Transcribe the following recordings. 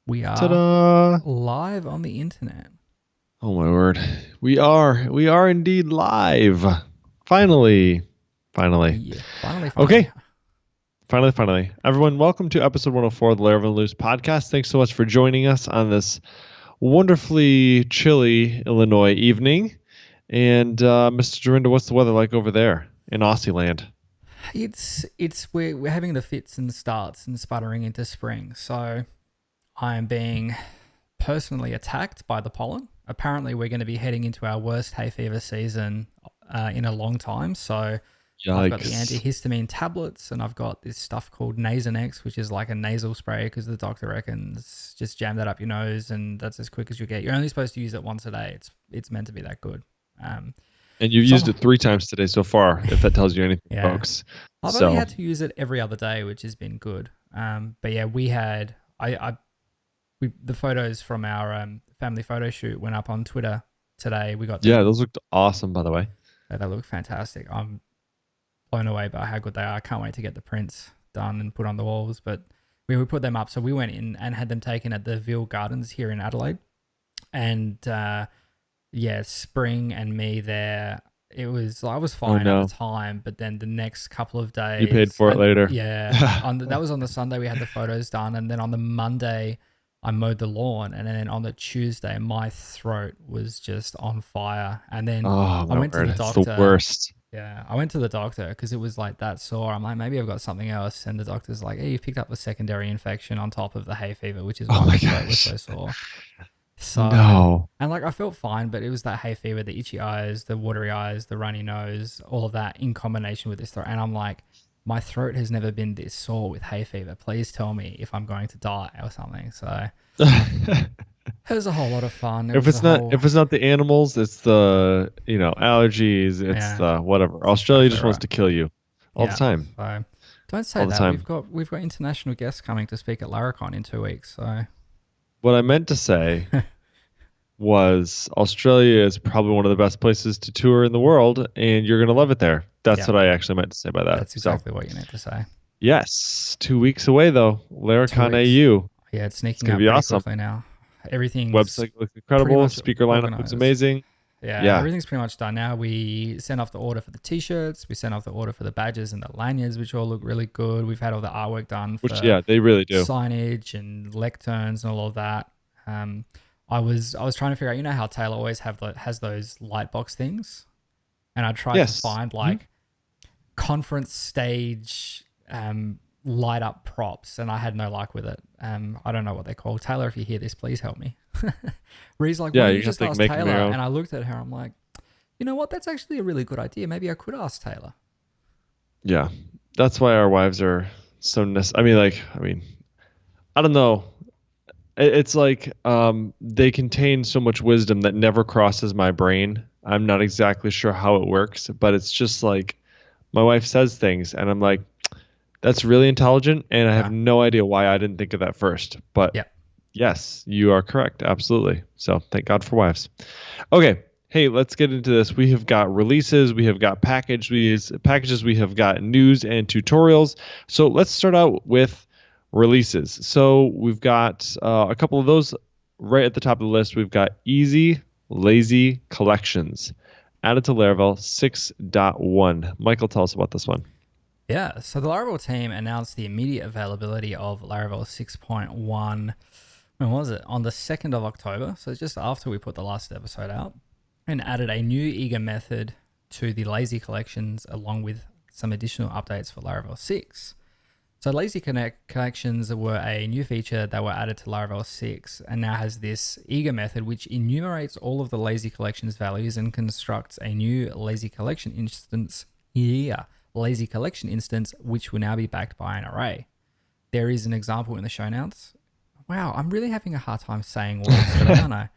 We are Ta-da! live on the internet. Oh my word. We are indeed live. Finally. Finally. Yeah, finally. Okay. Finally. Everyone, welcome to episode 104 of the Laravel Loose podcast. Thanks so much for joining us on this wonderfully chilly Illinois evening. And Mr. Dorinda, what's the weather like over there in Aussie land? It's we're having the fits and starts and sputtering into spring. So I am being personally attacked by the pollen. Apparently, we're going to be heading into our worst hay fever season in a long time. So I've got the Yikes. antihistamine tablets, and I've got this stuff called Nasonex, which is like a nasal spray because the doctor reckons just jam that up your nose, and that's as quick as you get. You're only supposed to use it once a day. It's meant to be that good. Um, And you've so used it 3 times today so far, if that tells you anything, yeah, folks. I've only So, had to use it every other day, which has been good. But yeah, we had the photos from our family photo shoot went up on Twitter today. We got yeah, them. those looked awesome, by the way. They look fantastic. I'm blown away by how good they are. I can't wait to get the prints done and put on the walls. But we put them up. So we went in and had them taken at the Ville Gardens here in Adelaide. And yeah, Spring and me there. It was I was Oh fine at the no. time, but then the next couple of You paid days, for it later. that was on the Sunday we had the photos done, and then on the Monday I mowed the lawn, and then on the Tuesday my throat was just on fire, and then Oh I my went to word, the it's the doctor. worst. Yeah, I went to the doctor because it was like that sore. I'm like, maybe I've got something else, and the doctor's like, hey, you picked up a secondary infection on top of the hay fever, which is Oh why my my throat was gosh. so sore. So, No. and like I felt fine, but it was that hay fever, the itchy eyes, the watery eyes, the runny nose, all of that in combination with this throat. And I'm like, my throat has never been this sore with hay fever. Please tell me if I'm going to die or something. So if it was a whole lot of fun. It was a it's not whole, if it's not the animals, it's the allergies, it's yeah, the whatever. that's Australia exactly just wants right. to kill you all the Yeah. time. So don't say All the that. time. We've got international guests coming to speak at Laracon in 2 weeks. So What I meant to say was Australia is probably one of the best places to tour in the world, and you're gonna love it there. That's yeah, what I actually meant to say by that. that's So exactly what you meant to say. yes, 2 weeks away though. Two Laracon weeks. AU. Yeah, it's It's sneaking gonna up be pretty awesome. quickly now. Everything's Website looks pretty incredible. much Speaker lineup looks organized. amazing. Yeah, Yeah. everything's pretty much done now. We sent off the order for the t-shirts. We sent off the order for the badges and the lanyards, which all look really good. We've had all the artwork done Which for yeah, they really do. signage and lecterns and all of that. Um, I was trying to figure out, you know how Taylor always has those light box things, and I tried to Yes. find Mhm. like conference stage light up props, and I had no luck with it. I don't know what they're called. Taylor, if you hear this, please help me. Ree's like, why Yeah, don't you you just just think ask make them Taylor? your own. And I looked at her. I'm like, you know what? That's actually a really good idea. Maybe I could ask Taylor. Yeah. That's why our wives are so I don't know. It's like they contain so much wisdom that never crosses my brain. I'm not exactly sure how it works, but it's just like my wife says things and I'm like, that's really intelligent and I have Yeah. no idea why I didn't think of that first. But Yeah. yes, you are correct. Absolutely. So thank God for wives. Okay. Hey, let's get into this. We have got releases, we have got packages, we have got news and tutorials. So let's start out with releases. So we've got a couple of those right at the top of the list. We've got Easy Lazy Collections added to Laravel 6.1. Michael, tell us about this one. Yeah. So the Laravel team announced the immediate availability of Laravel 6.1. When was it? On the 2nd of October. So just after we put the last episode out, and added a new eager method to the lazy collections along with some additional updates for Laravel 6. So lazy collections were a new feature that were added to Laravel 6 and now has this eager method which enumerates all of the lazy collections values and constructs a new lazy collection instance. Yeah, lazy collection instance which will now be backed by an array. There is an example in the show notes. Wow, I'm really having a hard time saying words today, aren't I?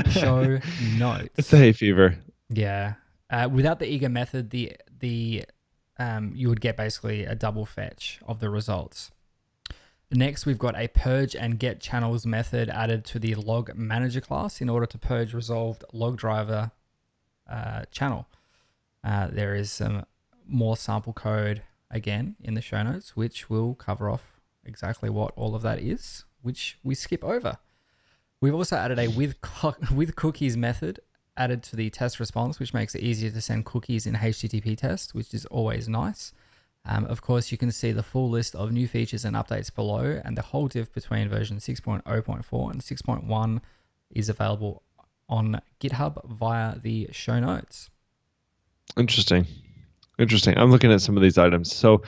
Show It's the notes. hay fever. Yeah. Without the eager method, the you would get basically a double fetch of the results. Next, we've got a purge and get channels method added to the log manager class in order to purge resolved log driver channel. There is some more sample code again in the show notes, which will cover off exactly what all of that is. which we skip over. We've also added a with cookies method added to the test response, which makes it easier to send cookies in HTTP test, which is always nice. Of course, you can see the full list of new features and updates below, and the whole diff between version 6.0.4 and 6.1 is available on GitHub via the show notes. Interesting. I'm looking at some of these items. So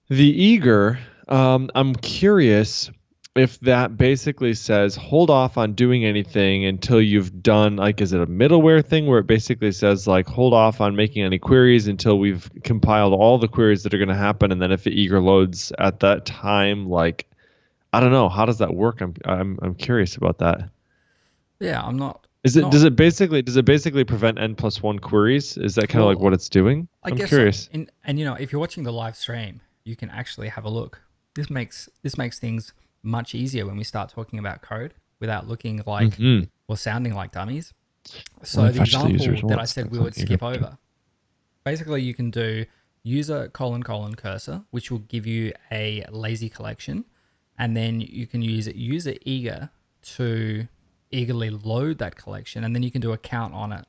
the eager, I'm curious if that basically says hold off on doing anything until you've done, like, is it a middleware thing where it basically says like hold off on making any queries until we've compiled all the queries that are going to happen, and then if the eager loads at that time, like, I don't know, how does that work? I'm curious about that. Yeah, I'm not. Does it basically prevent n+1 queries? Is that kind of like what it's doing? I'm curious. So. And if you're watching the live stream, you can actually have a look. This makes things much easier when we start talking about code without looking like or sounding like dummies. So the example that I said we would skip over, basically you can do user : cursor, which will give you a lazy collection, and then you can use user eager to eagerly load that collection, and then you can do a count on it.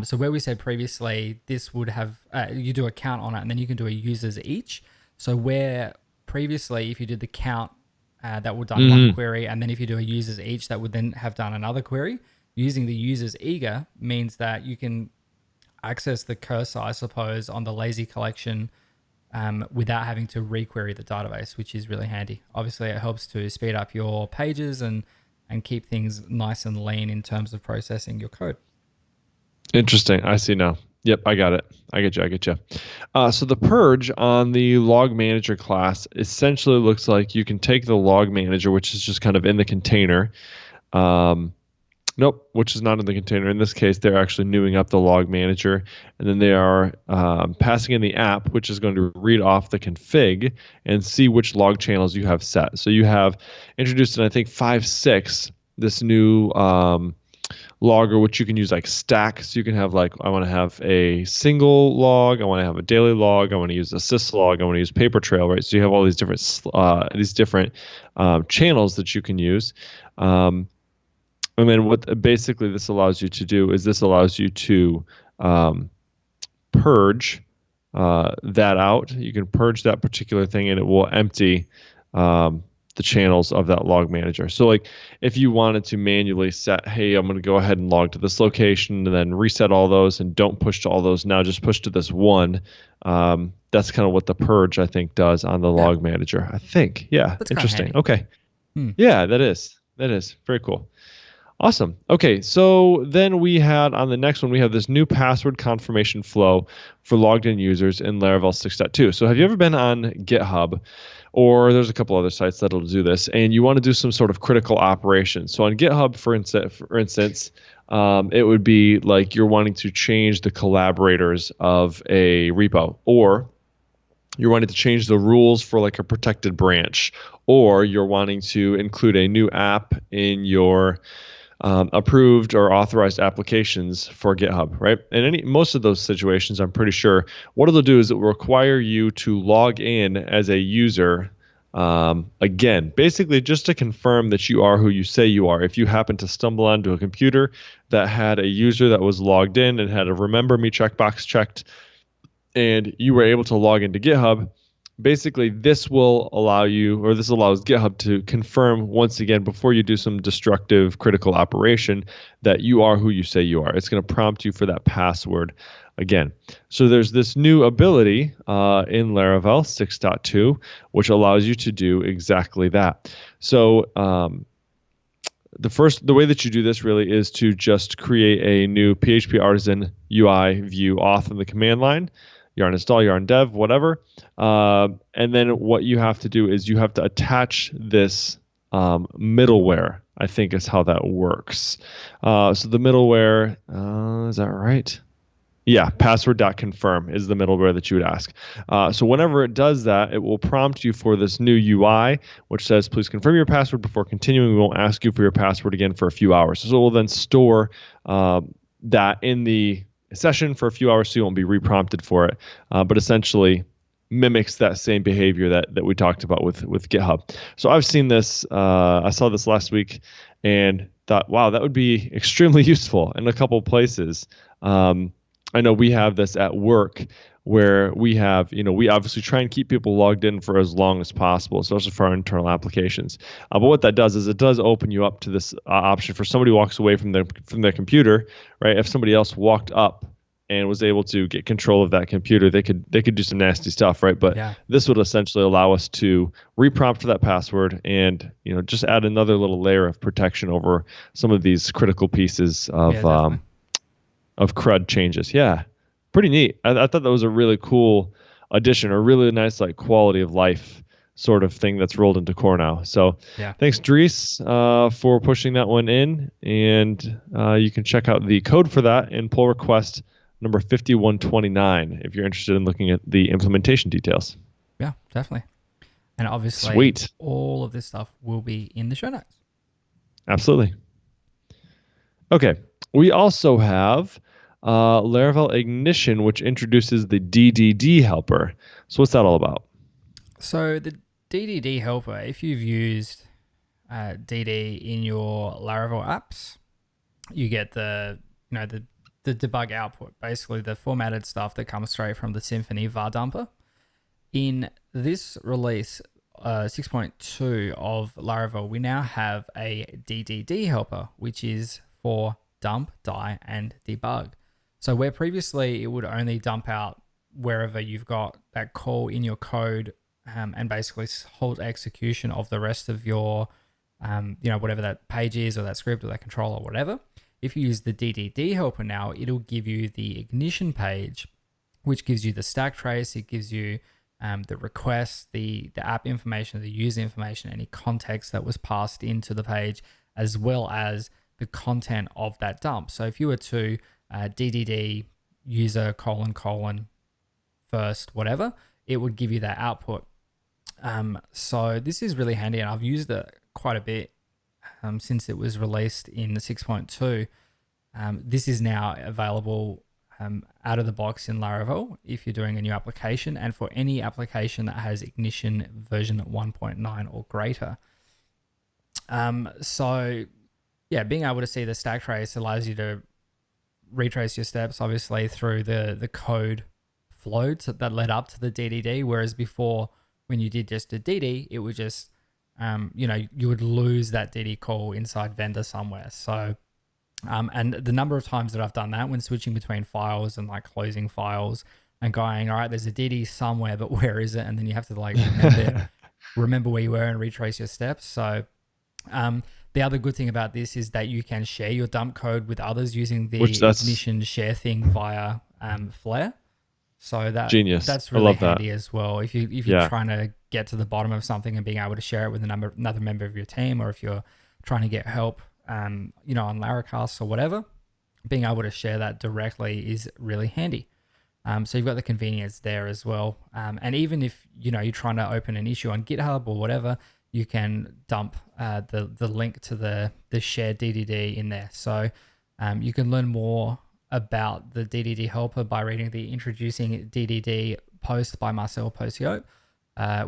So where we said previously this would have you do a count on it, and then you can do a users each. So where previously if you did the count, that would done one query, and then if you do a users each, that would then have done another query. Using the users eager means that you can access the cursor, I suppose, on the lazy collection without having to requery the database, which is really handy. Obviously, it helps to speed up your pages and keep things nice and lean in terms of processing your code. Interesting. I see now. Yep, I got it. I get you. So the purge on the log manager class essentially looks like you can take the log manager, which is just kind of in the container. Nope, which is not in the container. In this case, they're actually newing up the log manager, and then they are passing in the app, which is going to read off the config and see which log channels you have set. So you have introduced in, I think, 5.6, this new logger, which you can use like stack. So you can have like, I want to have a single log, I want to have a daily log, I want to use a syslog, I want to use paper trail, right? So you have all these different channels that you can use. And then what basically this allows you to do is this allows you to purge that out. You can purge that particular thing, and it will empty the channels of that log manager. So like if you wanted to manually set, hey, I'm going to go ahead and log to this location and then reset all those and don't push to all those now, just push to this one. That's kind of what the purge, I think, does on the log manager. I think. Yeah. That's interesting. Okay. Yeah, that is very cool. Awesome. Okay, so then we had on the next one, we have this new password confirmation flow for logged in users in Laravel 6.2. So have you ever been on GitHub, or there's a couple other sites that'll do this, and you want to do some sort of critical operation? So on GitHub, for instance, it would be like you're wanting to change the collaborators of a repo, or you're wanting to change the rules for like a protected branch, or you're wanting to include a new app in your approved or authorized applications for GitHub, right? And most of those situations, I'm pretty sure, what it'll do is it will require you to log in as a user, again, basically just to confirm that you are who you say you are. If you happen to stumble onto a computer that had a user that was logged in and had a remember me checkbox checked, and you were able to log into GitHub, basically this will allow you, or this allows GitHub to confirm once again before you do some destructive critical operation that you are who you say you are. It's going to prompt you for that password again. So there's this new ability in Laravel 6.2 which allows you to do exactly that. So the way that you do this really is to just create a new PHP Artisan UI view auth in the command line. Yarn install, yarn dev, whatever. And then what you have to do is you have to attach this middleware, I think is how that works. So the middleware, is that right? Yeah, password.confirm is the middleware that you would ask. So whenever it does that, it will prompt you for this new UI, which says, please confirm your password before continuing. We won't ask you for your password again for a few hours. So it will then store that in the session for a few hours, so you won't be reprompted for it. But essentially, mimics that same behavior that we talked about with GitHub. So I've seen this. I saw this last week and thought, wow, that would be extremely useful in a couple of places. I know we have this at work where we have, we obviously try and keep people logged in for as long as possible, especially for our internal applications. But what that does is it does open you up to this option for somebody who walks away from their computer, right? If somebody else walked up and was able to get control of that computer, they could do some nasty stuff, right? But Yeah. this would essentially allow us to reprompt for that password and just add another little layer of protection over some of these critical pieces Yeah, definitely. of CRUD changes. Yeah, pretty neat. I thought that was a really cool addition, a really nice like quality of life sort of thing that's rolled into core now. So Yeah. thanks, Dries, for pushing that one in. And you can check out the code for that in pull request number 5129 if you're interested in looking at the implementation details. Yeah, definitely. And obviously, Sweet. all of this stuff will be in the show notes. Absolutely. Okay. We also have Laravel Ignition, which introduces the DDD helper. So what's that all about? So the DDD helper, if you've used DD in your Laravel apps, you get the debug output, basically the formatted stuff that comes straight from the Symfony var dumper. In this release 6.2 of Laravel, we now have a DDD helper, which is for dump, die, and debug. So where previously it would only dump out wherever you've got that call in your code and basically hold execution of the rest of your, whatever that page is or that script or that control or whatever. If you use the DDD helper now, it'll give you the ignition page, which gives you the stack trace. It gives you the requests, the app information, the user information, any context that was passed into the page, as well as the content of that dump. So if you were to DDD user : first whatever, it would give you that output. So this is really handy, and I've used it quite a bit since it was released in the 6.2. This is now available out of the box in Laravel if you're doing a new application, and for any application that has Ignition version 1.9 or greater. So yeah, being able to see the stack trace allows you to retrace your steps, obviously, through the code flow that led up to the DDD, whereas before, when you did just a DD, it would just, you would lose that DD call inside vendor somewhere. So, and the number of times that I've done that when switching between files and like closing files and going, all right, there's a DD somewhere, but where is it? And then you have to like remember where you were and retrace your steps. So, the other good thing about this is that you can share your dump code with others using the Ignition share thing via Flare. So genius. That's really handy that. as well. If you're trying to get to the bottom of something and being able to share it with another member of your team, or if you're trying to get help, on Laracast or whatever, being able to share that directly is really handy. So you've got the convenience there as well. And even if you're trying to open an issue on GitHub or whatever, you can dump the link to the shared DDD in there. So you can learn more about the DDD helper by reading the Introducing DDD post by Marcel Posiot,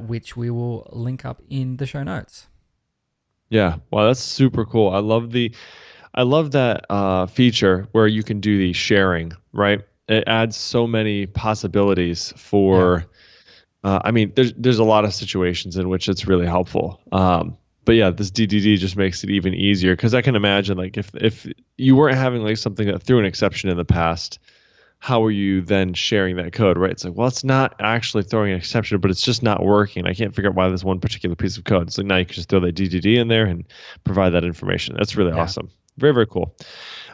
which we will link up in the show notes. Yeah, wow, that's super cool. I love that feature where you can do the sharing, right? It adds so many possibilities for. There's a lot of situations in which it's really helpful. But yeah, this DDD just makes it even easier, because I can imagine like if you weren't having like something that threw an exception in the past, how are you then sharing that code, right? It's like, well, it's not actually throwing an exception, but it's just not working. I can't figure out why this one particular piece of code. So now you can just throw that DDD in there and provide that information. That's really awesome. Very, very cool.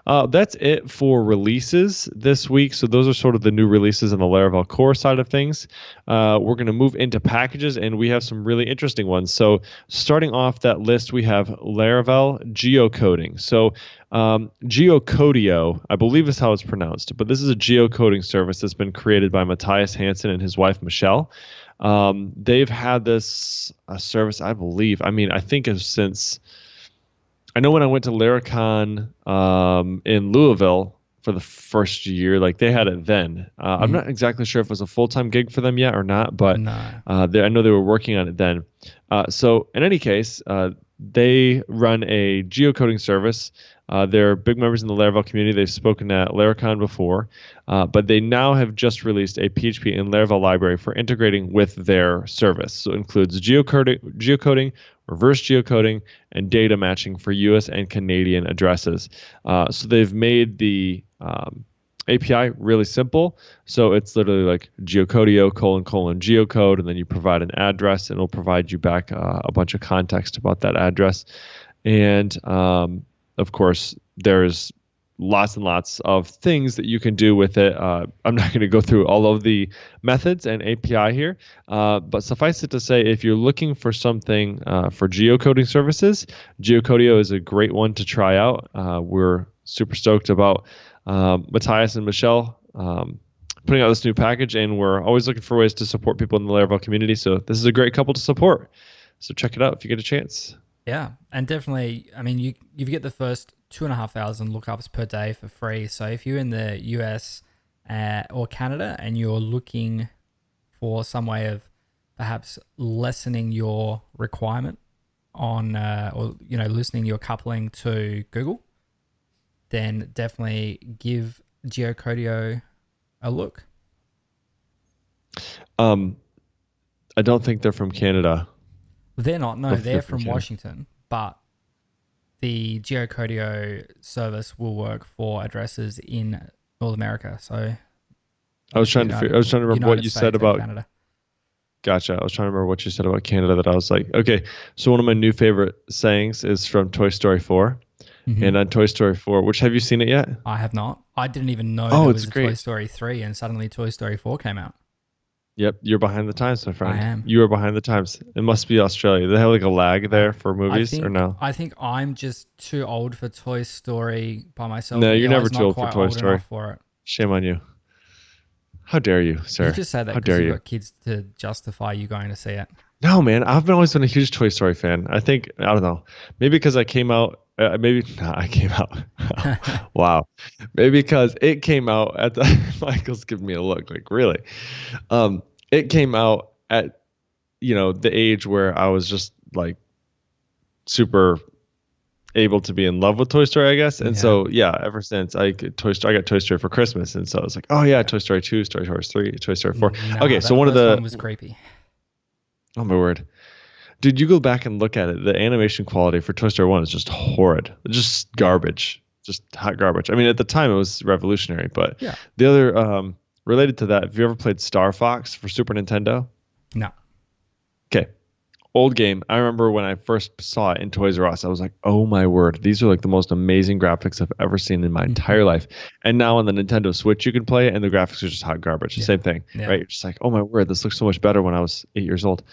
That's it for releases this week. So those are sort of the new releases on the Laravel core side of things. We're going to move into packages, and we have some really interesting ones. So starting off that list, we have Laravel Geocoding. So Geocodio, I believe is how it's pronounced, but this is a geocoding service that's been created by Matthias Hansen and his wife, Michelle. They've had this service, I believe, I think since... I know when I went to Laracon in Louisville for the first year. Like they had it then. I'm not exactly sure if it was a full-time gig for them yet or not, but No. I know they were working on it then. So in any case, they run a geocoding service. They're big members in the Laravel community. They've spoken at Laracon before, but they now have just released a PHP and Laravel library for integrating with their service. So it includes geocoding, reverse geocoding, and data matching for US and Canadian addresses. So they've made the API really simple. So it's literally like geocodio : geocode, and then you provide an address, and it'll provide you back a bunch of context about that address. And of course, there's lots and lots of things that you can do with it. I'm not going to go through all of the methods and API here, but suffice it to say, if you're looking for something for geocoding services, Geocodio is a great one to try out. We're super stoked about Matthias and Michelle putting out this new package, and we're always looking for ways to support people in the Laravel community. So this is a great couple to support. So check it out if you get a chance. Yeah, and definitely, I mean, you get the first 2,500 lookups per day for free. So if you're in the US or Canada and you're looking for some way of perhaps lessening your requirement on, or loosening your coupling to Google, then definitely give Geocodio a look. I don't think they're from Canada. They're not. No, they're from Washington. But the Geocodio service will work for addresses in North America. So I was trying to remember United what you States said about Canada. Gotcha. I was trying to remember what you said about Canada. That I was like, okay. So one of my new favorite sayings is from Toy Story 4. Mm-hmm. And on Toy Story 4, which have you seen it yet? I have not. I didn't even know there was a Toy Story 3, and suddenly Toy Story 4 came out. Yep, you're behind the times, my friend. I am. You are behind the times. It must be Australia. They have like a lag there for movies, or no? I think I'm just too old for Toy Story by myself. No, you're never too old for Toy Story. For it. Shame on you. How dare you, sir? You just say that because you've got kids to justify you going to see it. No, man. I've always been a huge Toy Story fan. I don't know. Maybe because I came out. I came out. Wow. Maybe because it came out at the. Michael's giving me a look like, really? It came out at, the age where I was just like super able to be in love with Toy Story, I guess. And so, ever since I got Toy Story for Christmas. And so I was like, oh yeah, Toy Story 2, Toy Story 3, Toy Story 4. Okay. So one was creepy. Oh my word. Dude, you go back and look at it. The animation quality for Toy Story 1 is just horrid. Just garbage. Just hot garbage. I mean, at the time it was revolutionary, but the other, related to that, have you ever played Star Fox for Super Nintendo? No. Okay. Old game. I remember when I first saw it in Toys R Us, I was like, oh my word, these are like the most amazing graphics I've ever seen in my entire life. And now on the Nintendo Switch, you can play it, and the graphics are just hot garbage. Same thing, right? You're just like, oh my word, this looks so much better when I was 8 years old.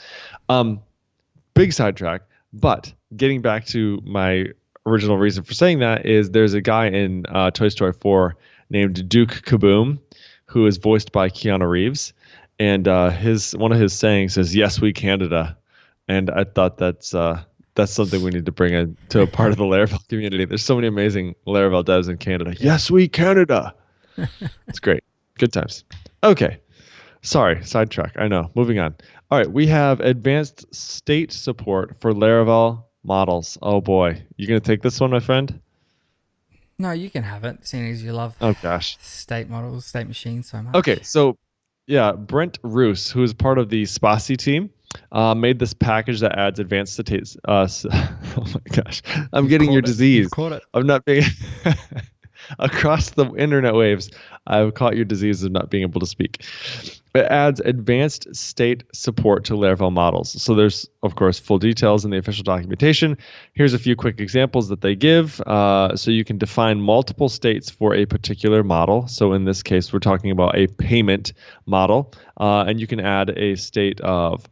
Big sidetrack, but getting back to my original reason for saying that is there's a guy in Toy Story 4 named Duke Kaboom, who is voiced by Keanu Reeves, and one of his sayings is "Yes, we Canada," and I thought that's something we need to bring into a part of the Laravel community. There's so many amazing Laravel devs in Canada. Yes, we Canada. It's great, good times. Okay, sorry, sidetrack. I know. Moving on. All right, we have advanced state support for Laravel models. Oh boy, you gonna take this one, my friend? No, you can have it, seeing as you love state models, state machines so much. Okay, so Brent Roos, who is part of the Spassy team, made this package that adds advanced state. Oh my gosh, I'm getting your disease. You've caught it. I'm not being across the internet waves. I've caught your disease of not being able to speak. It adds advanced state support to Laravel models. So there's, of course, full details in the official documentation. Here's a few quick examples that they give. So you can define multiple states for a particular model. So in this case, we're talking about a payment model. And you can add a state of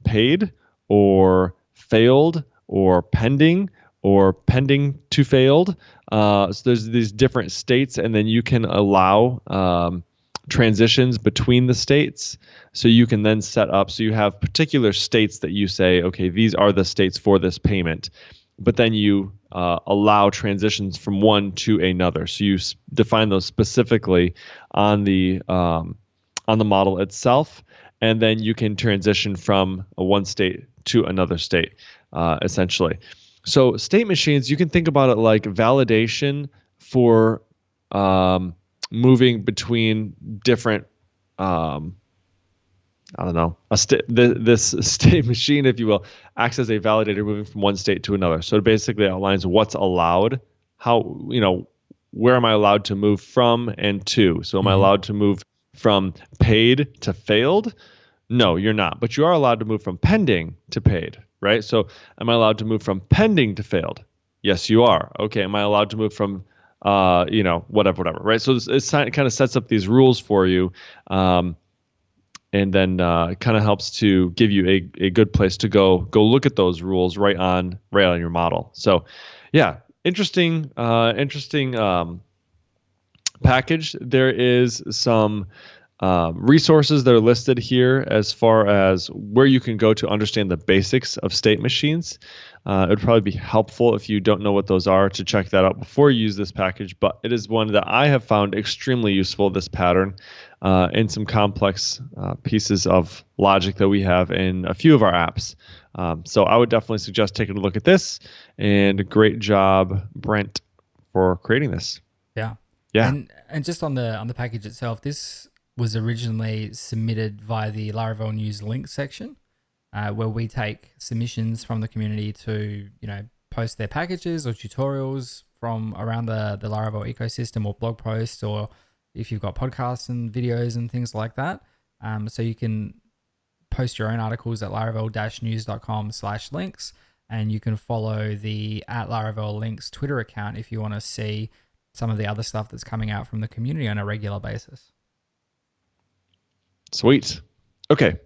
paid or failed or pending to failed. So there's these different states, and then you can allow transitions between the states. So you can then set up, so you have particular states that you say, okay, these are the states for this payment. but then you allow transitions from one to another. So you define those specifically on the model itself, and then you can transition from one state to another state, essentially. So state machines, you can think about it like validation for moving between different I don't know, this state machine, if you will, acts as a validator moving from one state to another. So it basically outlines what's allowed, how, where am I allowed to move from and to. So am I allowed to move from paid to failed? No, you're not. But you are allowed to move from pending to paid, right? So am I allowed to move from pending to failed? Yes, you are. Okay, am I allowed to move from, whatever, right? So it kind of sets up these rules for you. And then kind of helps to give you a good place to go look at those rules right on your model. So, yeah, interesting package. There is some resources that are listed here as far as where you can go to understand the basics of state machines. It would probably be helpful if you don't know what those are to check that out before you use this package, but it is one that I have found extremely useful, this pattern, in some complex pieces of logic that we have in a few of our apps. So I would definitely suggest taking a look at this, and great job, Brent, for creating this. Yeah. Yeah. And just on the package itself, this was originally submitted via the Laravel News link section, where we take submissions from the community to, post their packages or tutorials from around the Laravel ecosystem, or blog posts, or if you've got podcasts and videos and things like that. So you can post your own articles at laravel-news.com/links, and you can follow the @LaravelLinks Twitter account if you want to see some of the other stuff that's coming out from the community on a regular basis. Sweet. Okay.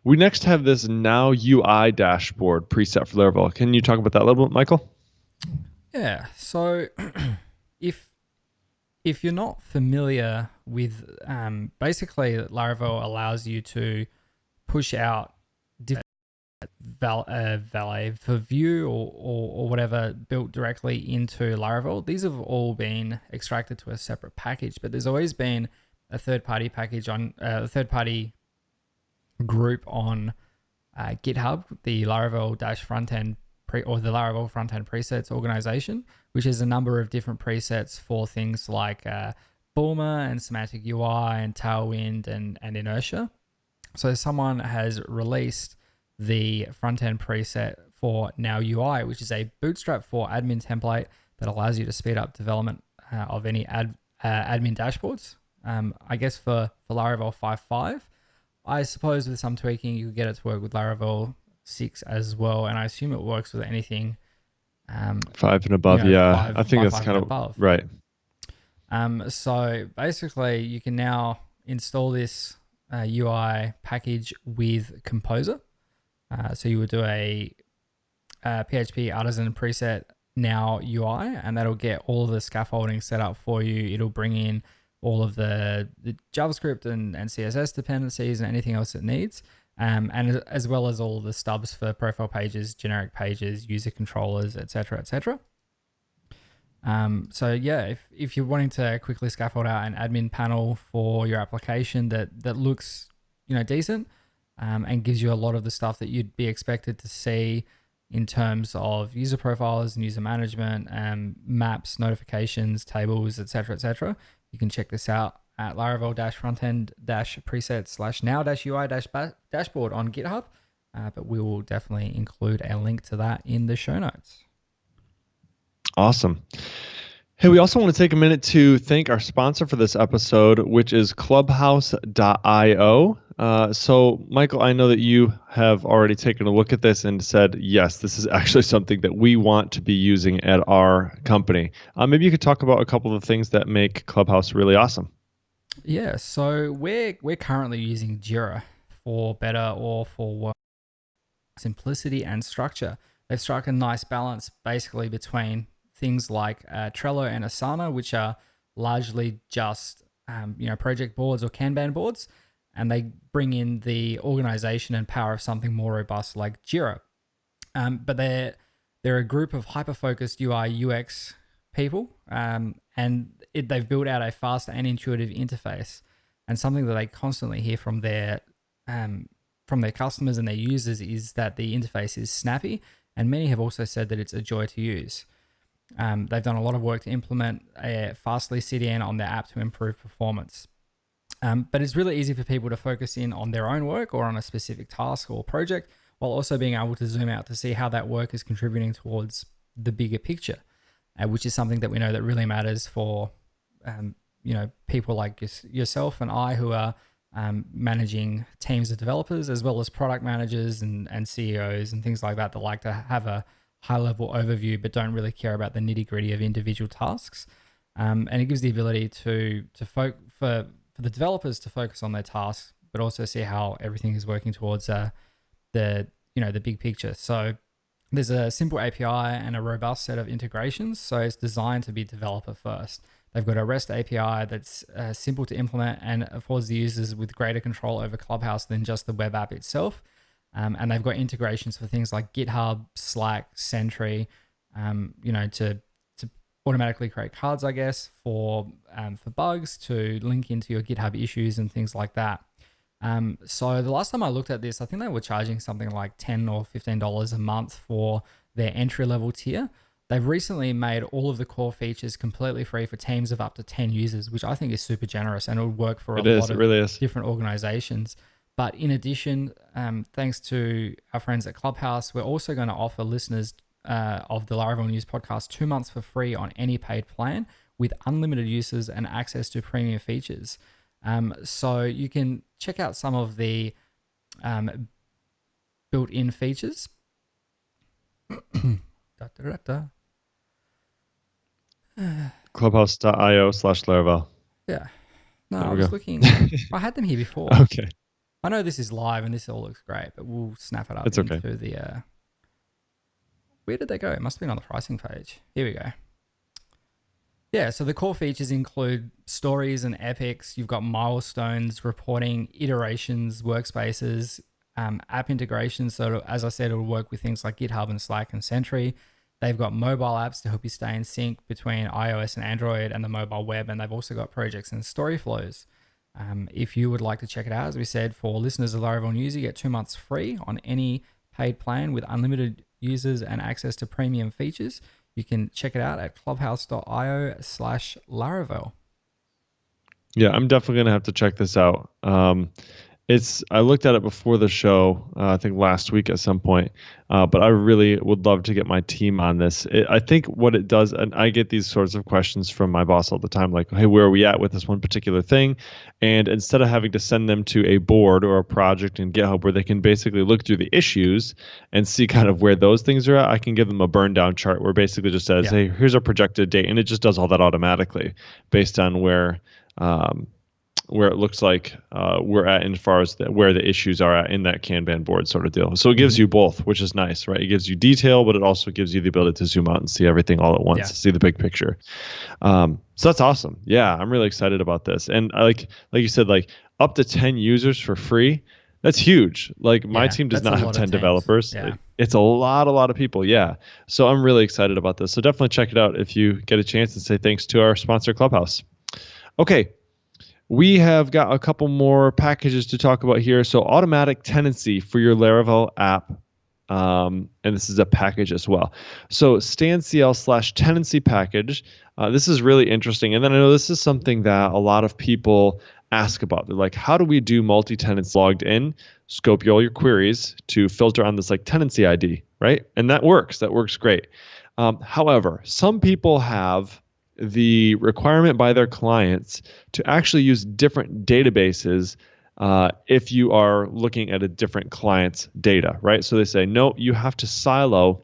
We next have this Now UI dashboard preset for Laravel. Can you talk about that a little bit, Michael? Yeah. So if you're not familiar with, basically Laravel allows you to push out valet for Vue or whatever built directly into Laravel. These have all been extracted to a separate package, but there's always been a third-party package on a third-party group on GitHub, the Laravel frontend or the Laravel frontend presets organization, which is a number of different presets for things like Bulma and Semantic UI and Tailwind and Inertia. So someone has released the front-end preset for Now UI, which is a Bootstrap for admin template that allows you to speed up development of any admin dashboards. I guess for Laravel 5.5, I suppose with some tweaking, you could get it to work with Laravel 6 as well. And I assume it works with anything 5 and above. I think that's kind of above. Right. So basically, you can now install this UI package with Composer. So you would do a PHP artisan preset Now UI, and that'll get all of the scaffolding set up for you. It'll bring in all of the JavaScript and CSS dependencies and anything else it needs, and as well as all the stubs for profile pages, generic pages, user controllers, etc., etc. So yeah, if you're wanting to quickly scaffold out an admin panel for your application that looks decent, and gives you a lot of the stuff that you'd be expected to see in terms of user profiles and user management, maps, notifications, tables, etc., etc. You can check this out at Laravel-frontend-preset/now-UI-dashboard on GitHub, but we will definitely include a link to that in the show notes. Awesome. Hey, we also want to take a minute to thank our sponsor for this episode, which is Clubhouse.io. So, Michael, I know that you have already taken a look at this and said, yes, this is actually something that we want to be using at our company. Maybe you could talk about a couple of the things that make Clubhouse really awesome. Yeah, so we're currently using Jira for better or for worse simplicity and structure. They've struck a nice balance basically between things like Trello and Asana, which are largely just project boards or Kanban boards, and they bring in the organization and power of something more robust like Jira. But They're a group of hyper-focused UI UX people, and they've built out a fast and intuitive interface. And something that they constantly hear um, from their customers and their users is that the interface is snappy, and many have also said that it's a joy to use. They've done a lot of work to implement a Fastly CDN on their app to improve performance. But it's really easy for people to focus in on their own work or on a specific task or project, while also being able to zoom out to see how that work is contributing towards the bigger picture, which is something that we know that really matters for people like yourself and I who are managing teams of developers, as well as product managers and CEOs and things like that like to have a high level overview but don't really care about the nitty gritty of individual tasks. And it gives the ability for the developers to focus on their tasks, but also see how everything is working towards the big picture. So there's a simple API and a robust set of integrations. So it's designed to be developer first. They've got a REST API that's simple to implement and affords the users with greater control over Clubhouse than just the web app itself. And they've got integrations for things like GitHub, Slack, Sentry, to automatically create cards, I guess, for bugs, to link into your GitHub issues and things like that. So the last time I looked at this, I think they were charging something like $10 or $15 a month for their entry level tier. They've recently made all of the core features completely free for teams of up to 10 users, which I think is super generous and it would work for a lot of different organizations. But in addition, thanks to our friends at Clubhouse, we're also going to offer listeners of the Laravel News podcast 2 months for free on any paid plan with unlimited uses and access to premium features. So you can check out some of the built-in features. Clubhouse.io/Laravel. Yeah. No, I was looking. I had them here before. Okay. I know this is live and this all looks great, but we'll snap it up into the... Where did they go? It must have been on the pricing page. Here we go. Yeah, so the core features include stories and epics. You've got milestones, reporting, iterations, workspaces, app integrations. So as I said, it'll work with things like GitHub and Slack and Sentry. They've got mobile apps to help you stay in sync between iOS and Android and the mobile web. And they've also got projects and story flows. If you would like to check it out, as we said, for listeners of Laravel News, you get 2 months free on any paid plan with unlimited users and access to premium features. You can check it out at clubhouse.io/Laravel. Yeah, I'm definitely going to have to check this out. I looked at it before the show, I think last week at some point, but I really would love to get my team on this. I think what it does, and I get these sorts of questions from my boss all the time, like, hey, where are we at with this one particular thing? And instead of having to send them to a board or a project in GitHub where they can basically look through the issues and see kind of where those things are at, I can give them a burn down chart where basically just says, hey, here's our projected date. And it just does all that automatically based on where it looks like we're at as far as where the issues are at in that Kanban board sort of deal. So it gives you both, which is nice, right? It gives you detail, but it also gives you the ability to zoom out and see everything all at once, see the big picture. So that's awesome. Yeah, I'm really excited about this. And like you said, like up to 10 users for free, that's huge. Like my team does not have 10 developers. Yeah. It's a lot of people. Yeah. So I'm really excited about this. So definitely check it out if you get a chance, and say thanks to our sponsor, Clubhouse. Okay. We have got a couple more packages to talk about here. So automatic tenancy for your Laravel app. And this is a package as well. So stanCL/tenancy package. This is really interesting. And then I know this is something that a lot of people ask about. They're like, how do we do multi-tenants logged in? Scope all your queries to filter on this like tenancy ID, right? And that works. That works great. However, some people have the requirement by their clients to actually use different databases if you are looking at a different client's data, right? So they say, no, you have to silo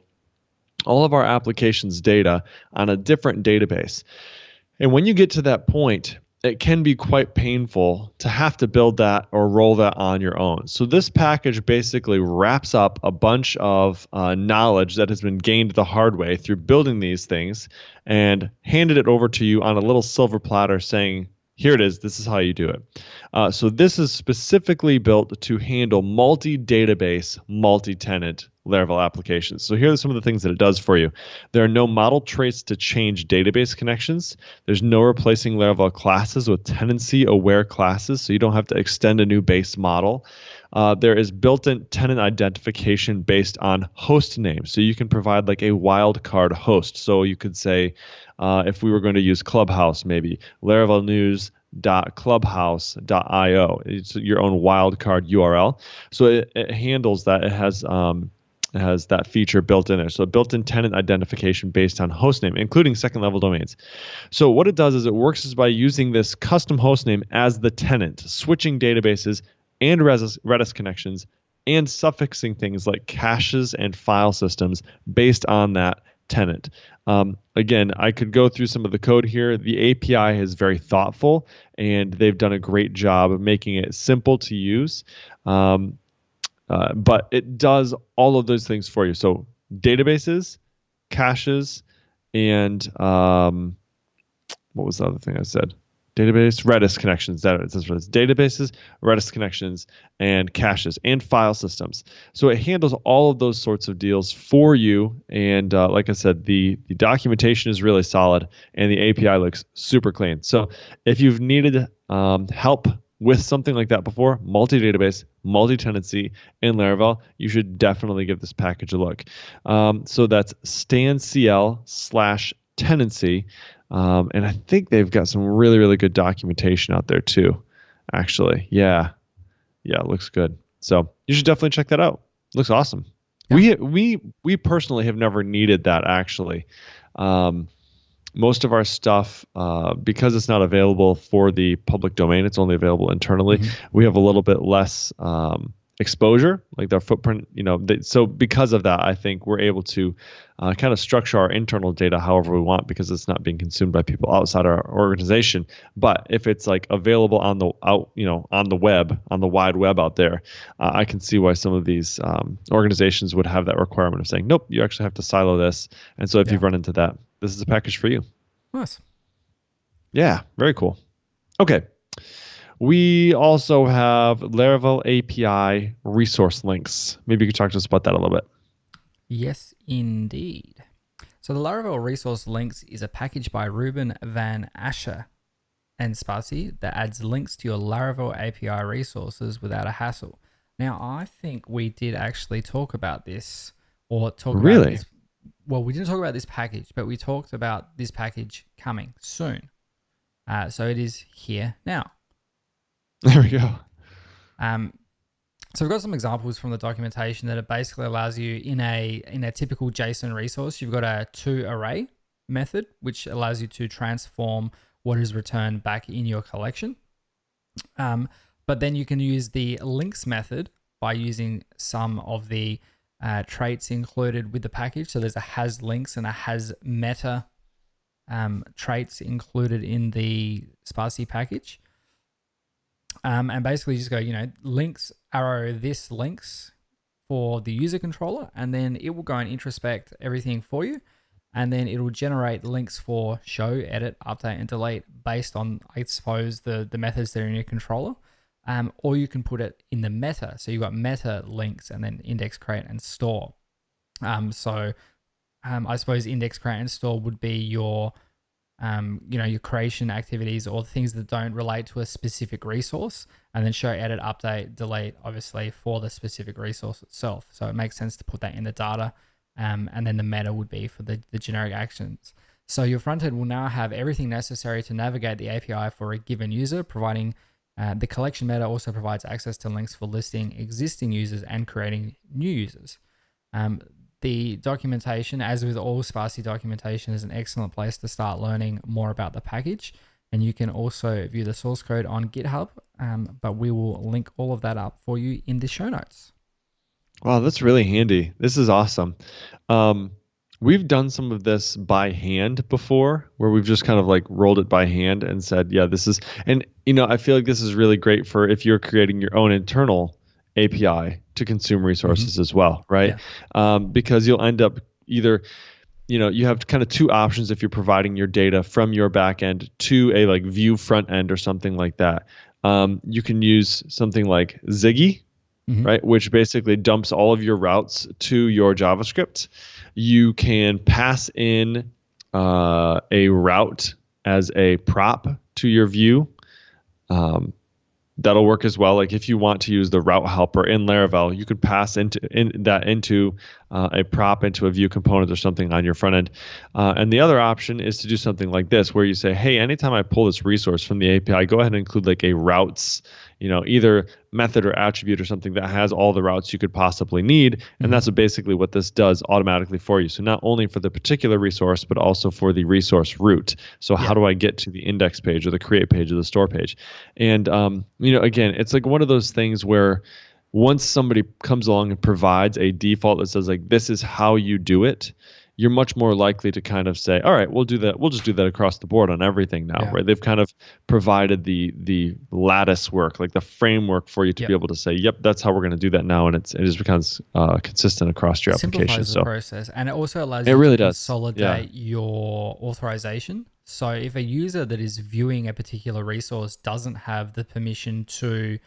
all of our applications data on a different database. And when you get to that point, it can be quite painful to have to build that or roll that on your own. So this package basically wraps up a bunch of knowledge that has been gained the hard way through building these things and handed it over to you on a little silver platter saying, Here it is. This is how you do it. So this is specifically built to handle multi-database, multi-tenant Laravel applications. So here are some of the things that it does for you. There are no model traits to change database connections. There's no replacing Laravel classes with tenancy-aware classes, so you don't have to extend a new base model. There is built-in tenant identification based on host name. So you can provide like a wildcard host. So you could say, if we were going to use Clubhouse, maybe Laravel News.clubhouse.io. It's your own wildcard URL. So it handles that. It has that feature built in there. So built-in tenant identification based on hostname, including second-level domains. So what it does is it works is by using this custom hostname as the tenant, switching databases and Redis connections, and suffixing things like caches and file systems based on that tenant. Again, I could go through some of the code here. The API is very thoughtful, and they've done a great job of making it simple to use. But it does all of those things for you. So databases, caches, and what was the other thing I said? Database, Redis connections. That's what it's. Databases, Redis connections, and caches, and file systems. So it handles all of those sorts of deals for you. And like I said, the documentation is really solid, and the API looks super clean. So if you've needed help with something like that before, multi-database, multi-tenancy in Laravel, you should definitely give this package a look. So that's stancl/tenancy. And I think they've got some really, really good documentation out there too, actually. Yeah, it looks good. So you should definitely check that out. Looks awesome. Yeah. We personally have never needed that, actually. Most of our stuff, because it's not available for the public domain, it's only available internally. We have a little bit less exposure, like their footprint. So because of that, I think we're able to kind of structure our internal data however we want, because it's not being consumed by people outside our organization. But if it's like available on the web, on the wide web out there, I can see why some of these organizations would have that requirement of saying, nope, you actually have to silo this. And so if you've run into that, this is a package for you. Nice. Yeah, very cool. Okay. We also have Laravel API resource links. Maybe you could talk to us about that a little bit. Yes, indeed. So the Laravel resource links is a package by Ruben van Ascher and Spatie that adds links to your Laravel API resources without a hassle. Now, I think we did actually talk about this, or talk about this. Well, we didn't talk about this package, but we talked about this package coming soon. So it is here now. There we go. So we've got some examples from the documentation that it basically allows you in a typical JSON resource. You've got a toArray method, which allows you to transform what is returned back in your collection. But then you can use the links method by using some of the traits included with the package. So there's a has links and a has meta traits included in the Spatie package. And basically just go, links arrow this links for the user controller, and then it will go and introspect everything for you. And then it will generate links for show, edit, update, and delete based on, I suppose, the methods that are in your controller. Or you can put it in the meta. So you've got meta links and then index, create, and store. I suppose index, create, and store would be your creation activities or things that don't relate to a specific resource, and then show, edit, update, delete, obviously for the specific resource itself. So it makes sense to put that in the data. And then the meta would be for the generic actions. So your front end will now have everything necessary to navigate the API for a given user, providing the collection meta also provides access to links for listing existing users and creating new users. The documentation, as with all Spatie documentation, is an excellent place to start learning more about the package. And you can also view the source code on GitHub, but we will link all of that up for you in the show notes. Wow, that's really handy. This is awesome. We've done some of this by hand before, where we've just kind of like rolled it by hand and said, yeah, this is, and I feel like this is really great for if you're creating your own internal API to consume resources as well, right? Yeah. Because you'll end up either you have kind of two options if you're providing your data from your backend to a like Vue front end or something like that. You can use something like Ziggy, Mm-hmm. right, which basically dumps all of your routes to your JavaScript. You can pass in a route as a prop to your Vue. That'll work as well. Like if you want to use the route helper in Laravel, you could pass into a prop into a Vue component or something on your front end. And the other option is to do something like this, where you say, hey, anytime I pull this resource from the API, go ahead and include like a routes, either method or attribute or something that has all the routes you could possibly need. And that's basically what this does automatically for you. So not only for the particular resource, but also for the resource route. So how do I get to the index page or the create page or the store page? And, again, it's like one of those things where once somebody comes along and provides a default that says like, this is how you do it, you're much more likely to kind of say, all right, we'll do that. We'll just do that across the board on everything now, right? They've kind of provided the lattice work, like the framework for you to be able to say, yep, that's how we're going to do that now. And it just becomes consistent across your application. Simplifies the process. And it also allows it you really to does. consolidate your authorization. So if a user that is viewing a particular resource doesn't have the permission to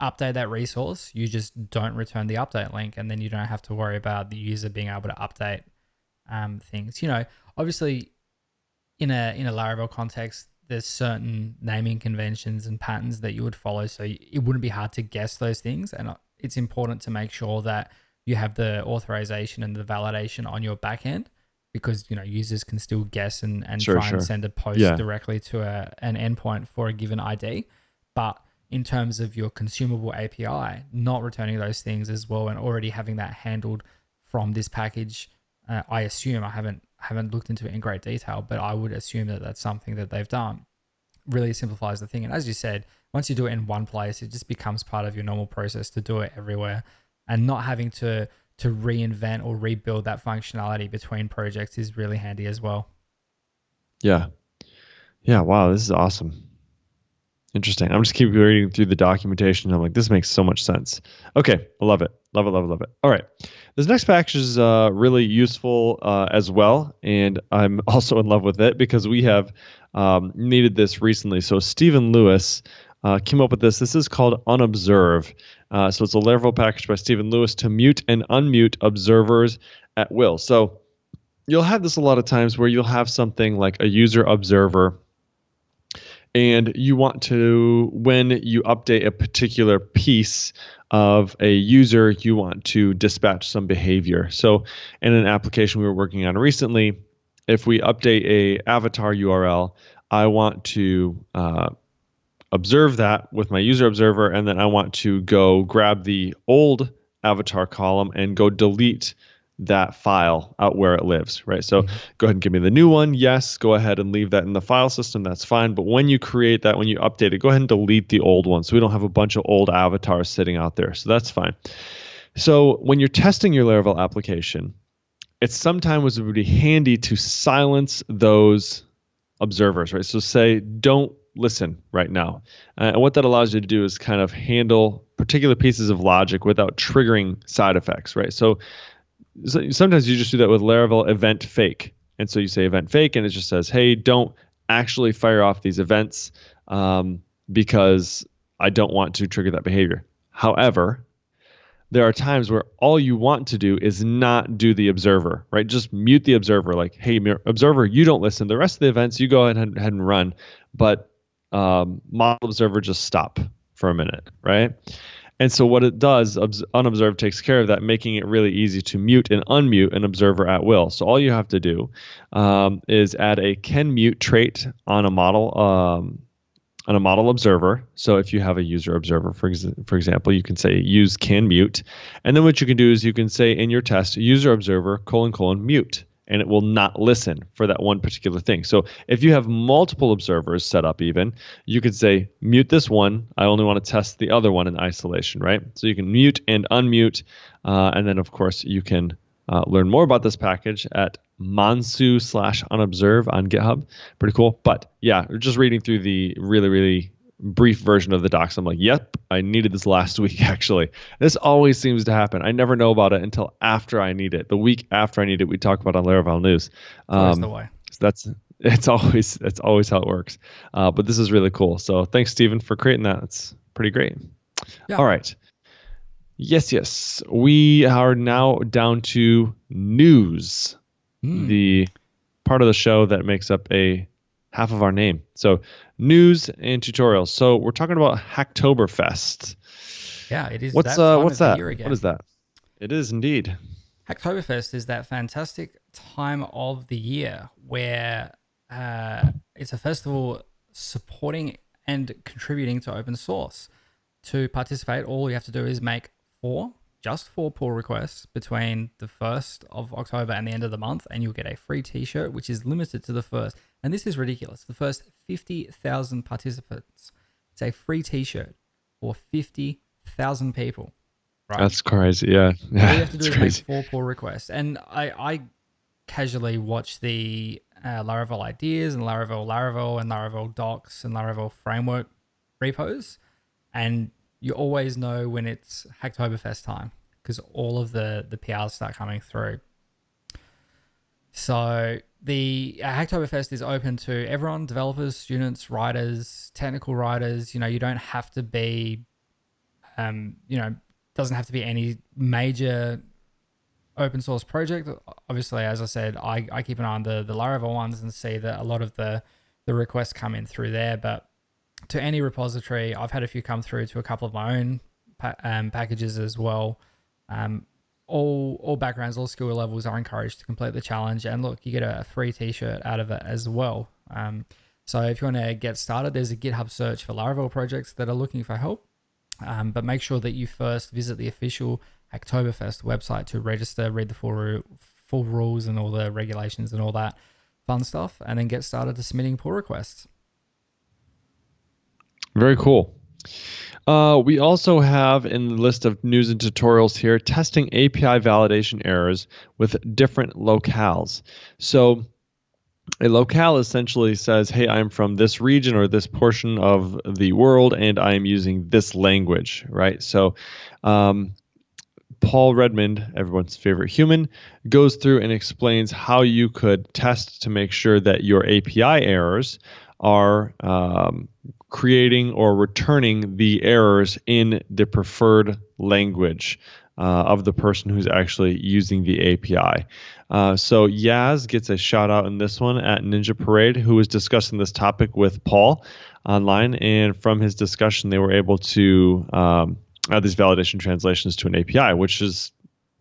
update that resource, you just don't return the update link, and then you don't have to worry about the user being able to update things. Obviously in a Laravel context, there's certain naming conventions and patterns that you would follow, so it wouldn't be hard to guess those things. And it's important to make sure that you have the authorization and the validation on your backend, because users can still guess and try and send a post directly to an endpoint for a given ID. But in terms of your consumable API, not returning those things as well and already having that handled from this package, I assume, I haven't looked into it in great detail, but I would assume that that's something that they've done. Really simplifies the thing. And as you said, once you do it in one place, it just becomes part of your normal process to do it everywhere, and not having to reinvent or rebuild that functionality between projects is really handy as well. Yeah. Wow, this is awesome. Interesting. I'm just keep reading through the documentation. I'm like, this makes so much sense. Okay, I love it. Love it, love it, love it. All right. This next package is really useful as well, and I'm also in love with it because we have needed this recently. So Stephen Lewis came up with this. This is called Unobserve. So it's a Laravel package by Stephen Lewis to mute and unmute observers at will. So you'll have this a lot of times where you'll have something like a user observer, and you want to, when you update a particular piece of a user, you want to dispatch some behavior. So in an application we were working on recently, if we update a avatar URL, I want to observe that with my user observer, and then I want to go grab the old avatar column and go delete that file out where it lives, right? So go ahead and give me the new one. Yes, go ahead and leave that in the file system. That's fine. But when you create that, when you update it, go ahead and delete the old one, so we don't have a bunch of old avatars sitting out there. So that's fine. So when you're testing your Laravel application, it sometimes would be handy to silence those observers, right? So say, don't listen right now. And what that allows you to do is kind of handle particular pieces of logic without triggering side effects, right? So sometimes you just do that with Laravel event fake. And so you say event fake, and it just says, hey, don't actually fire off these events because I don't want to trigger that behavior. However, there are times where all you want to do is not do the observer, right? Just mute the observer, like, hey, observer, you don't listen. The rest of the events, you go ahead and run. But model observer, just stop for a minute, right? And so what it does, unobserved takes care of that, making it really easy to mute and unmute an observer at will. So all you have to do is add a can mute trait on a model observer. So if you have a user observer, for example, you can say use can mute, and then what you can do is you can say in your test user observer : mute, and it will not listen for that one particular thing. So if you have multiple observers set up, even, you could say mute this one. I only want to test the other one in isolation, right? So you can mute and unmute, and then of course you can learn more about this package at mansu/unobserve on GitHub. Pretty cool. But yeah, just reading through the really brief version of the docs. I'm like, yep, I needed this last week, actually. This always seems to happen. I never know about it until after I need it. The week after I need it, we talk about it on Laravel News. It's always the way. So it's always how it works. But this is really cool. So thanks, Stephen, for creating that. It's pretty great. Yeah. All right. Yes. We are now down to news, the part of the show that makes up a half of our name. So news and tutorials. So we're talking about Hacktoberfest. Yeah, it is. What's that? Year again. What is that? It is indeed. Hacktoberfest is that fantastic time of the year where it's a festival supporting and contributing to open source. To participate, all you have to do is make just four pull requests between the 1st of October and the end of the month, and you'll get a free t-shirt, which is limited to the first. And this is ridiculous. The first 50,000 participants. It's a free t-shirt for 50,000 people. Right? That's crazy. Yeah. All you have to do is make four pull requests. And I casually watch the Laravel ideas and Laravel and Laravel docs and Laravel framework repos. And you always know when it's Hacktoberfest time because all of the PRs start coming through. So the Hacktoberfest is open to everyone, developers, students, writers, technical writers. You don't have to be, doesn't have to be any major open source project. Obviously, as I said, I keep an eye on the Laravel ones and see that a lot of the requests come in through there, but to any repository, I've had a few come through to a couple of my own packages as well. All backgrounds, all skill levels are encouraged to complete the challenge. And look, you get a free t-shirt out of it as well. So if you want to get started, there's a GitHub search for Laravel projects that are looking for help. But make sure that you first visit the official Hacktoberfest website to register, read the full rules and all the regulations and all that fun stuff, and then get started to submitting pull requests. Very cool. We also have in the list of news and tutorials here, testing API validation errors with different locales. So a locale essentially says, hey, I'm from this region or this portion of the world, and I am using this language, right? So Paul Redmond, everyone's favorite human, goes through and explains how you could test to make sure that your API errors are creating or returning the errors in the preferred language of the person who's actually using the API. So Yaz gets a shout out in this one at Ninja Parade, who was discussing this topic with Paul online. And from his discussion, they were able to add these validation translations to an API, which is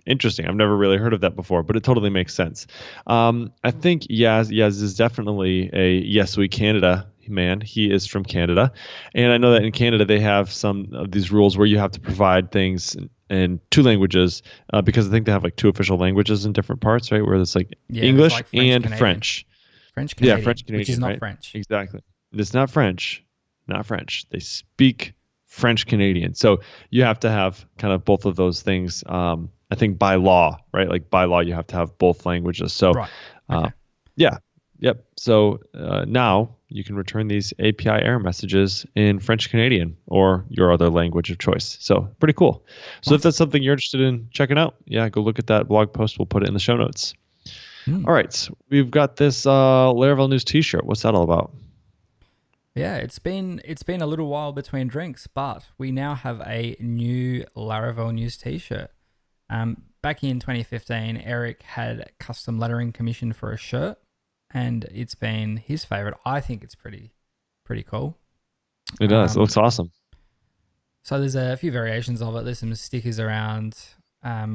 interesting. I've never really heard of that before, but it totally makes sense. I think Yaz is definitely a Yes We Canada man. He is from Canada. And I know that in Canada, they have some of these rules where you have to provide things in two languages because I think they have like two official languages in different parts, right? Where it's like English like and French. French Canadian, French Canadian, which is not right? French. Exactly. It's not French. Not French. They speak French Canadian. So you have to have kind of both of those things. I think by law, right? Like by law, you have to have both languages. So, right. Okay. Yep. So now you can return these API error messages in French Canadian or your other language of choice. So pretty cool. So if that's something you're interested in checking out, go look at that blog post. We'll put it in the show notes. All right. We've got this Laravel News t-shirt. What's that all about? Yeah, it's been a little while between drinks, but we now have a new Laravel News t-shirt. Back in 2015, Eric had custom lettering commissioned for a shirt, and it's been his favorite. I think it's pretty cool. It does. It looks awesome. So there's a few variations of it. There's some stickers around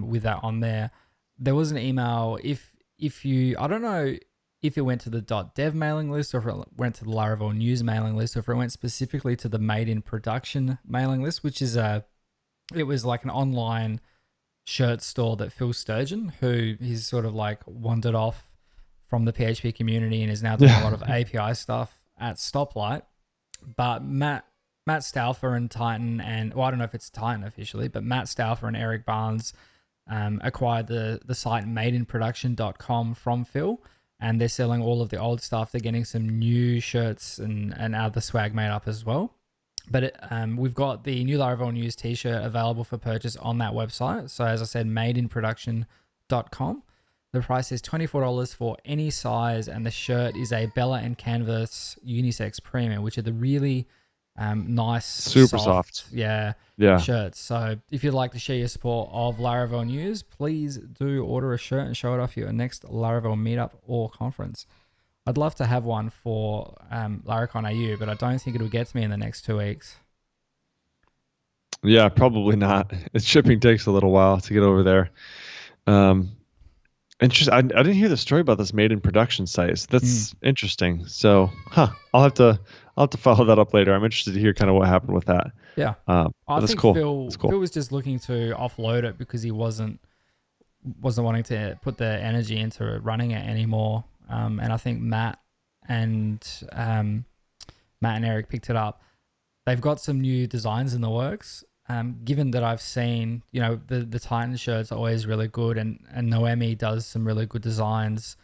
with that on there. There was an email. If you, I don't know if it went to the .dev mailing list or if it went to the Laravel News mailing list or if it went specifically to the Made in Production mailing list, which is it was like an online shirt store that Phil Sturgeon, who he's sort of like wandered off from the PHP community and is now doing a lot of API stuff at Stoplight. But Matt Stauffer and Titan and, well, I don't know if it's Titan officially, but Matt Stauffer and Eric Barnes acquired the site madeinproduction.com from Phil, and they're selling all of the old stuff. They're getting some new shirts and other swag made up as well. We've got the new Laravel News t-shirt available for purchase on that website. So as I said, madeinproduction.com. The price is $24 for any size, and the shirt is a Bella and Canvas unisex premium, which are the really nice, Super soft, soft. yeah, Yeah. shirts. So if you'd like to share your support of Laravel News, please do order a shirt and show it off at your next Laravel meetup or conference. I'd love to have one for Laracon AU, but I don't think it'll get to me in the next 2 weeks. Yeah, probably not. Shipping takes a little while to get over there. Um, interesting. I didn't hear the story about this made in production site. So Mm. that's interesting. So, I'll have to follow that up later. I'm interested to hear kind of what happened with that. Yeah. But I that's think cool. Phil That's cool. Phil was just looking to offload it because he wasn't wanting to put the energy into running it anymore. And I think and um, Matt and Eric picked it up. They've got some new designs in the works. Given that I've seen, the Titan shirts are always really good, and Noemi does some really good designs,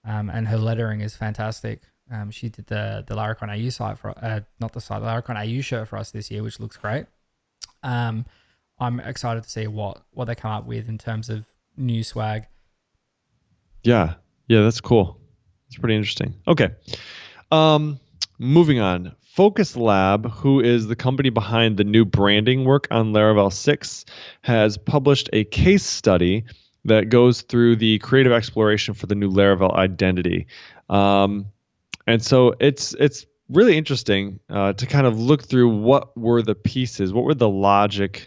and her lettering is fantastic. She did the Laracon AU site for not the site, the Laracon AU shirt for us this year, which looks great. I'm excited to see what they come up with in terms of new swag. Yeah. Yeah, that's cool. It's pretty interesting. Okay. Um, moving on. Focus Lab, who is the company behind the new branding work on Laravel 6, has published a case study that goes through the creative exploration for the new Laravel identity. And so it's really interesting to kind of look through what were the pieces, what were the logical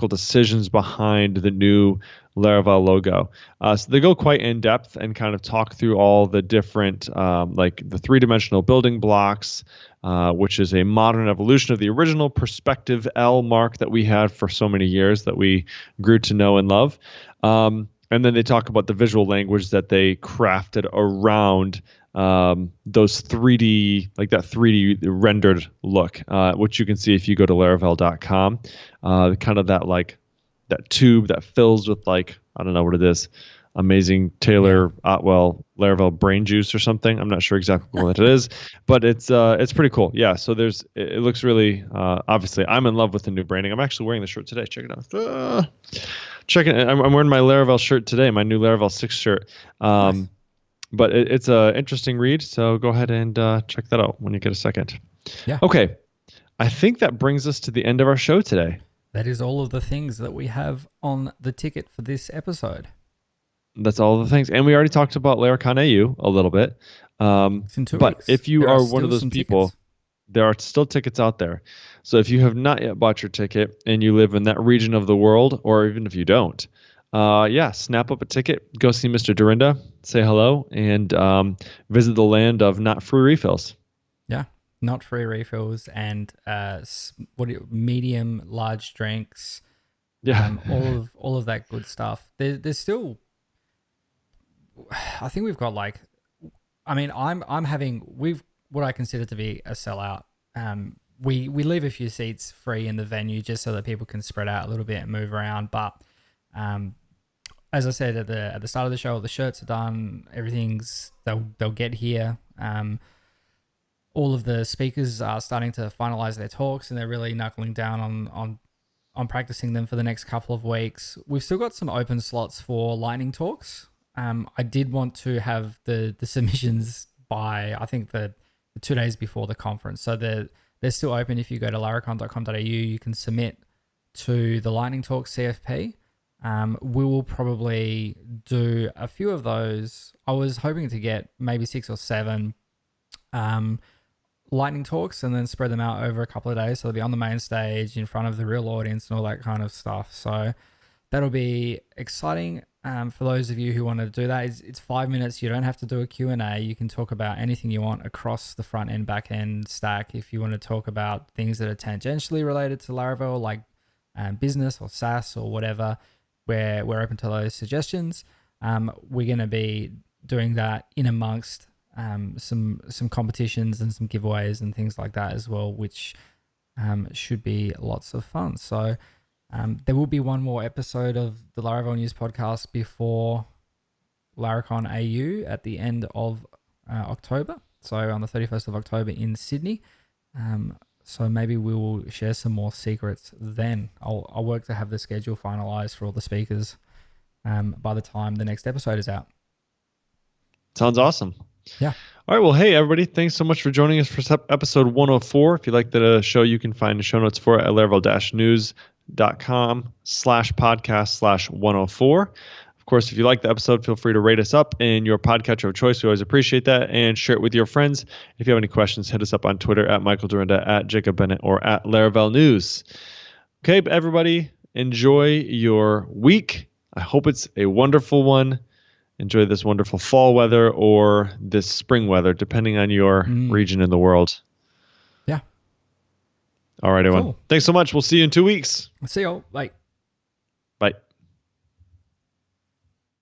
decisions behind the new Laravel logo. So they go quite in depth and kind of talk through all the different, like the three-dimensional building blocks, which is a modern evolution of the original perspective L mark that we had for so many years that we grew to know and love. And then they talk about the visual language that they crafted around those 3D, like that 3D rendered look, which you can see if you go to laravel.com. Kind of that tube that fills with, like, I don't know what it is, amazing Yeah. Taylor Otwell Laravel brain juice or something. I'm not sure exactly what it is, but it's pretty cool. Yeah. So it looks really, obviously I'm in love with the new branding. I'm actually wearing the shirt today. Check it out. Check it. I'm wearing my Laravel shirt today, my new Laravel 6 shirt. Nice. But it's a interesting read, so go ahead and check that out when you get a second. Yeah. Okay, I think that brings us to the end of our show today. That is all of the things that we have on the ticket for this episode. That's all the things, and we already talked about Laracon AU a little bit. It's in 2 But weeks. if you There are are one still of those some people, tickets. there are still tickets out there. So if you have not yet bought your ticket and you live in that region of the world, or even if you don't, yeah, snap up a ticket, go see Mr. Dorinda, say hello, and visit the land of not free refills. Yeah. Not free refills and medium, large drinks, Yeah. all of that good stuff. There's still, I think we've got like, I mean, I'm having we've what I consider to be a sellout. We leave a few seats free in the venue just so that people can spread out a little bit and move around. But um, as I said at the start of the show, the shirts are done. Everything's they'll get here. All of the speakers are starting to finalize their talks, and they're really knuckling down on practicing them for the next couple of weeks. We've still got some open slots for lightning talks. I did want to have the submissions by, I think, the 2 days before the conference, so they're still open. If you go to laracon.com.au, you can submit to the lightning talk CFP. We will probably do a few of those. I was hoping to get maybe 6 or 7 lightning talks and then spread them out over a couple of days. So they'll be on the main stage in front of the real audience and all that kind of stuff. So that'll be exciting. For those of you who want to do that, it's 5 minutes. You don't have to do a Q&A. You can talk about anything you want across the front end, back end stack. If you want to talk about things that are tangentially related to Laravel, like business or SaaS or whatever, we're open to those suggestions. We're going to be doing that in amongst some competitions and some giveaways and things like that as well, which should be lots of fun. So there will be one more episode of the Laravel News podcast before Laracon AU at the end of October. So on the 31st of October in Sydney. So maybe we will share some more secrets then. I'll work to have the schedule finalized for all the speakers by the time the next episode is out. Sounds awesome. Yeah. All right. Well, hey, everybody. Thanks so much for joining us for episode 104. If you like the show, you can find the show notes for it at laravel-news.com/podcast/104. Of course, if you like the episode, feel free to rate us up in your podcatcher of choice. We always appreciate that. And share it with your friends. If you have any questions, hit us up on Twitter at Michael Dorinda, at Jacob Bennett, or at Laravel News. Okay, everybody, enjoy your week. I hope it's a wonderful one. Enjoy this wonderful fall weather or this spring weather, depending on your region in the world. Yeah. All right, everyone. Cool. Thanks so much. We'll see you in 2 weeks. See you all. Bye. Bye.